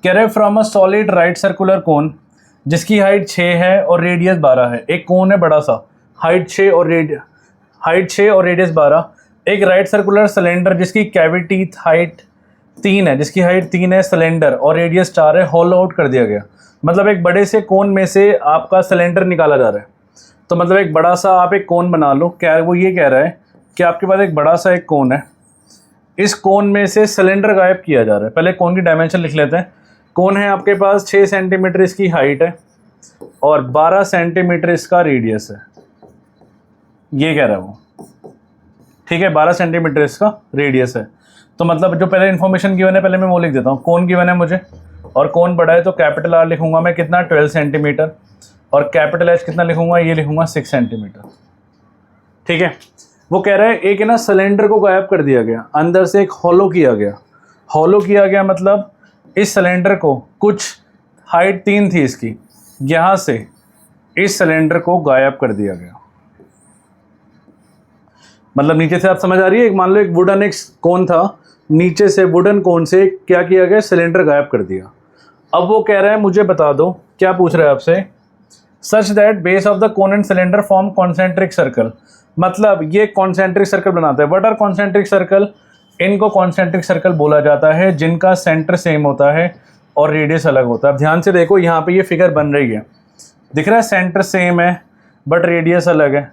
कह रहे from a solid right circular cone जिसकी हाइट 6 है और रेडियस 12 है। एक कोन है बड़ा सा, हाइट 6 और रेडियस 12। एक राइट सर्कुलर सिलेंडर जिसकी कैविटी हाइट 3 है, सिलेंडर और रेडियस 4 है, हॉलो आउट कर दिया गया। मतलब एक बड़े से कोन में से आपका सिलेंडर निकाला जा रहा है। तो मतलब एक बड़ा सा आप एक कोन बना लो। क्या वो ये कह रहा है कि आपके पास एक बड़ा सा एक कोन है, इस कोन में से सिलेंडर गायब किया जा रहा है। पहले कोन की डायमेंशन लिख लेते हैं। कोन है आपके पास 6 सेंटीमीटर इसकी हाइट है और 12 सेंटीमीटर इसका रेडियस है, ये कह रहा है वो। ठीक है, 12 सेंटीमीटर इसका रेडियस है। तो मतलब जो पहले इन्फॉर्मेशन गिवन है पहले मैं वो लिख देता हूँ। कोन गिवन है मुझे और कोन बड़ा है तो कैपिटल आर लिखूंगा मैं कितना 12 सेंटीमीटर और कैपिटल एच कितना लिखूंगा, ये लिखूंगा 6 सेंटीमीटर। ठीक है, वो कह रहा है एक है ना सिलेंडर को गायब कर दिया गया, अंदर से एक हॉलो किया गया। मतलब इस सिलेंडर को कुछ हाइट 3 थी इसकी, यहाँ से इस सिलेंडर को गायब कर दिया गया। मतलब नीचे से आप समझ आ रही है, मान लो एक वुडन एक कोन था, नीचे से वुडन कोन से क्या किया गया, सिलेंडर गायब कर दिया। अब वो कह रहा है मुझे बता दो, क्या पूछ रहा है आपसे, such that base of the cone and cylinder form concentric circle. मतलब ये कॉन्सेंट्रिक सर्कल बनाता है। What are concentric circle? इनको कॉन्सेंट्रिक सर्कल बोला जाता है जिनका सेंटर सेम होता है और रेडियस अलग होता है। ध्यान से देखो, यहाँ पे ये फिगर बन रही है, दिख रहा है सेंटर सेम है बट रेडियस अलग है।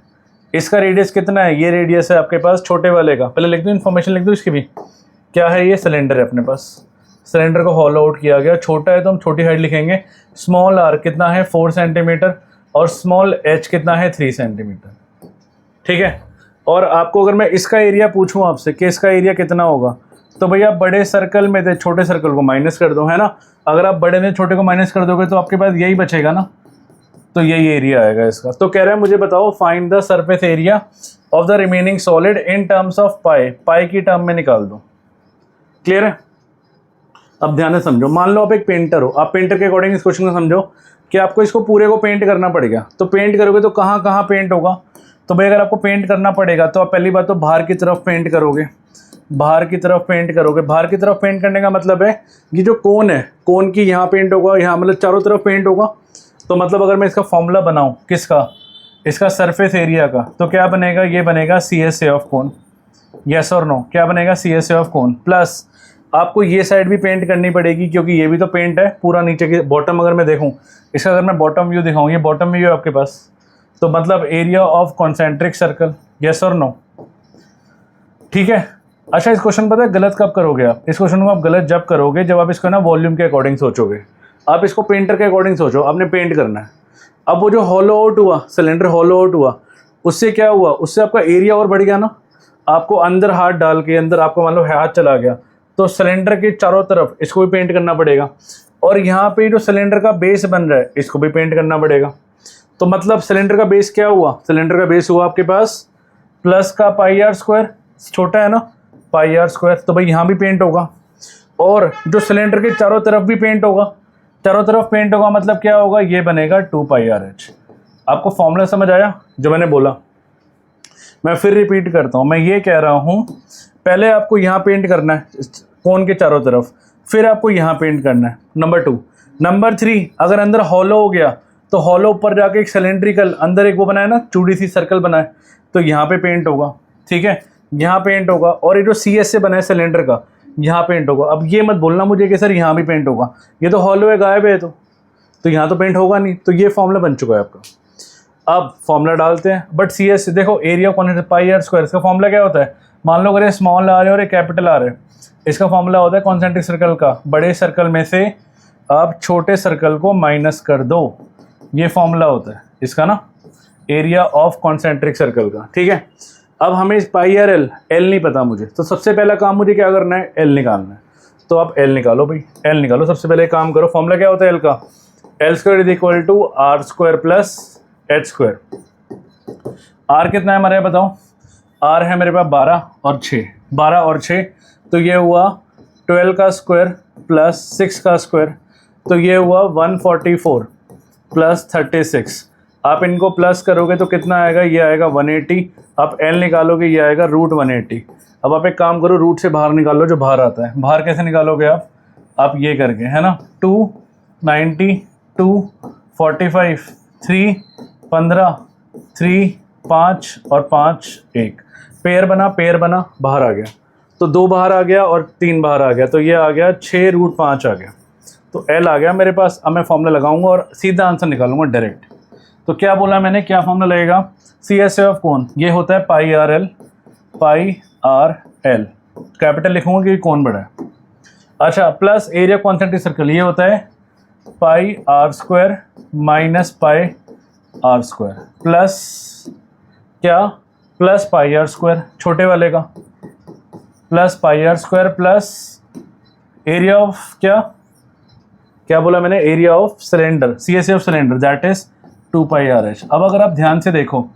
इसका रेडियस कितना है, ये रेडियस है आपके पास छोटे वाले का। पहले लिख दो, इन्फॉर्मेशन लिख दो इसकी भी। क्या है, ये सिलेंडर है अपने पास, सिलेंडर को हॉलो आउट किया गया। छोटा है तो हम छोटी हाइट लिखेंगे। स्मॉल आर कितना है 4 सेंटीमीटर और स्मॉल एच कितना है 3 सेंटीमीटर। ठीक है, और आपको अगर मैं इसका एरिया पूछूं आपसे कि इसका एरिया कितना होगा, तो भैया बड़े सर्कल में थे छोटे सर्कल को माइनस कर दो, है ना। अगर आप बड़े में छोटे को माइनस कर दोगे तो आपके पास यही बचेगा ना, तो यही एरिया आएगा इसका। तो कह रहा है मुझे बताओ find the surface area of the remaining solid in terms of pi. Pi की टर्म में निकाल दो। क्लियर है? अब ध्यान से समझो, मान लो आप एक पेंटर हो, आप पेंटर के अकॉर्डिंग इस क्वेश्चन को समझो कि आपको इसको पूरे को पेंट करना पड़ेगा। तो पेंट करोगे तो कहाँ कहाँ पेंट होगा, तो भाई अगर आपको पेंट करना पड़ेगा तो आप पहली बात तो बाहर की तरफ पेंट करोगे, बाहर की तरफ पेंट करने का मतलब है ये जो कोन है, कोन की यहाँ पेंट होगा, यहाँ मतलब चारों तरफ पेंट होगा। तो मतलब अगर मैं इसका फॉर्मूला बनाऊँ किसका, इसका सरफेस एरिया का, तो क्या बनेगा, ये बनेगा CSA ऑफ कोन। यस और नो, क्या बनेगा CSA ऑफ कोन। प्लस आपको ये साइड भी पेंट करनी पड़ेगी क्योंकि ये भी तो पेंट है पूरा नीचे की बॉटम। अगर मैं देखूँ इसका, अगर मैं बॉटम व्यू दिखाऊँ, ये बॉटम व्यू है आपके पास, तो मतलब area of concentric circle. Yes और नो, ठीक है। अच्छा, इस क्वेश्चन पता है गलत कब करोगे आप, इस क्वेश्चन को आप गलत जब करोगे जब आप इसको ना वॉल्यूम के अकॉर्डिंग सोचोगे। आप इसको पेंटर के अकॉर्डिंग सोचो, आपने पेंट करना है। अब वो जो हॉलो आउट हुआ, सिलेंडर हॉलो आउट हुआ, उससे क्या हुआ, उससे आपका एरिया और बढ़ गया ना। आपको अंदर हाथ डाल के, अंदर आपको मान लो हाथ चला गया तो सिलेंडर के चारों तरफ इसको भी पेंट करना पड़ेगा। और यहाँ पे जो सिलेंडर का बेस बन रहा है इसको भी पेंट करना पड़ेगा। तो मतलब सिलेंडर का बेस क्या हुआ, सिलेंडर का बेस हुआ आपके पास प्लस का पाई आर स्क्वायर, छोटा है ना पाई आर स्क्वायर, तो भाई यहाँ भी पेंट होगा। और जो सिलेंडर के चारों तरफ भी पेंट होगा, चारों तरफ पेंट होगा, मतलब क्या होगा, ये बनेगा 2 पाई आर एच। आपको फॉर्मूला समझ आया जो मैंने बोला? मैं फिर रिपीट करता हूँ, मैं ये कह रहा हूँ पहले आपको यहाँ पेंट करना है कोन के चारों तरफ, फिर आपको यहाँ पेंट करना है, नंबर 2। नंबर 3, अगर अंदर हॉलो हो गया तो हॉलो ऊपर जाके एक सिलेंड्रिकल अंदर एक वो बनाए ना चूड़ी सी सर्कल बनाए, तो यहाँ पे पेंट होगा। ठीक है, यहाँ पेंट होगा। और ये जो CS से बना है सिलेंडर का, यहाँ पेंट होगा। अब ये मत बोलना मुझे कि सर यहाँ भी पेंट होगा, ये तो हॉलो है, गायब है, तो यहाँ तो पेंट होगा नहीं। तो ये फॉर्मूला बन चुका है आपका। अब फॉर्मूला डालते हैं, बट CS देखो एरिया कौन है, पाई आर स्क्वायर। इसका फॉर्मूला क्या होता है, मान लो अगर ये स्मॉल आर है और ये कैपिटल आर है, इसका फॉर्मूला होता है कॉन्सेंट्रिक सर्कल का, बड़े सर्कल में से आप छोटे सर्कल को माइनस कर दो, ये फॉर्मूला होता है इसका ना, एरिया ऑफ कॉन्सेंट्रिक सर्कल का। ठीक है, अब हमें पाई आर एल नहीं पता मुझे, तो सबसे पहला काम मुझे क्या करना है, एल निकालना है। तो आप एल निकालो भाई, एल निकालो। सबसे पहले काम करो, फॉर्मूला क्या होता है एल का, L square is equal to R square plus H square. R कितना है हमारे, बताओ। आर है मेरे पास 12 और 6, 12 और 6, तो ये हुआ 12 का स्क्वायर प्लस 6 का स्क्वायर, तो ये हुआ 144 प्लस 36। आप इनको प्लस करोगे तो कितना आएगा, ये आएगा 180। आप एल निकालोगे, ये आएगा √180। अब आप एक काम करो, रूट से बाहर निकालो जो बाहर आता है। बाहर कैसे निकालोगे आप, आप ये करके, है ना, 2 90 2 45 3 15 3 5 और 5 1 पेयर बना बाहर आ गया, तो 2 बाहर आ गया और 3 बाहर आ गया, तो ये आ गया 6√5 आ गया, तो L आ गया मेरे पास। अब मैं फॉर्मूला लगाऊंगा और सीधा आंसर निकालूंगा डायरेक्ट। तो क्या बोला मैंने, क्या फॉर्मूला लगेगा, CSA ऑफ कोन ये होता है पाई आर एल, कैपिटल लिखूंगा क्योंकि कोन बड़ा है। अच्छा, प्लस एरिया कॉन्सेंट्रिक सर्कल ये होता है pi are square minus pi are square plus क्या, प्लस पाई आर स्क्वायर छोटे वाले का, plus pi are square plus area of क्या बोला मैंने, area of cylinder, CSA of cylinder that is 2 pi r h. अब अगर आप ध्यान से देखो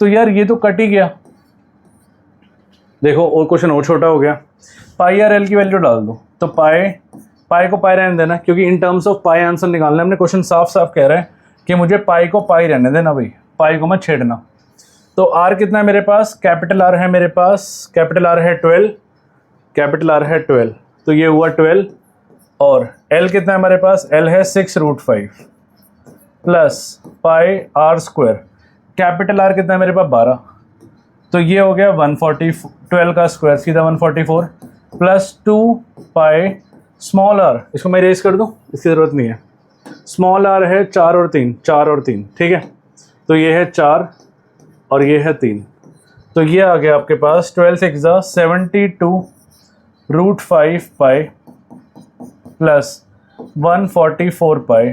तो यार ये तो कट ही गया, देखो और क्वेश्चन और छोटा हो गया। पाई आर एल की वैल्यू डाल दो, तो पाई को पाई रहने देना, क्योंकि इन टर्म्स ऑफ पाई आंसर निकालना है। हमने क्वेश्चन साफ साफ कह रहा है कि मुझे पाई को पाई रहने देना भाई, पाई को मत छेड़ना। तो आर कितना है मेरे पास, कैपिटल आर है मेरे पास, कैपिटल आर है 12, कैपिटल आर है 12, तो ये हुआ 12। और एल कितना है हमारे पास, एल है 6√5 plus pi are square, capital R कितना है मेरे पास 12, तो ये हो गया 140, 12 का स्क्वायर सीधा 144 प्लस 2 पाई स्मॉल आर, इसको मैं इरेज कर दूं, इसकी ज़रूरत नहीं है। स्मॉल आर है 4 और 3, ठीक है, तो ये है 4 और ये है 3, तो ये आ गया आपके पास 12 6 72√5 पाई प्लस 144 पाई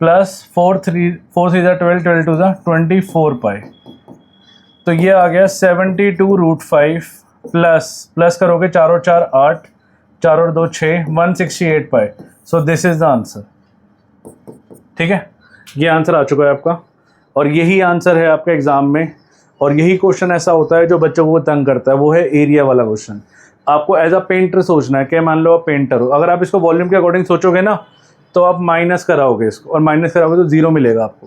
प्लस 4 3 12 12 2 24 पाई, तो ये आ गया 72√5 प्लस करोगे 4 और 4 8, 4 और 2 6, 168 pi. So this is the answer. ठीक है, ये आंसर आ चुका है आपका, और यही आंसर है आपका एग्जाम में। और यही क्वेश्चन ऐसा होता है जो बच्चों को तंग करता है, वो है एरिया वाला क्वेश्चन। आपको एज अ पेंटर सोचना है कि मान लो आप पेंटर हो, अगर आप इसको वॉल्यूम के अकॉर्डिंग सोचोगे ना तो आप माइनस कराओगे इसको, और माइनस कराओगे तो 0 मिलेगा आपको।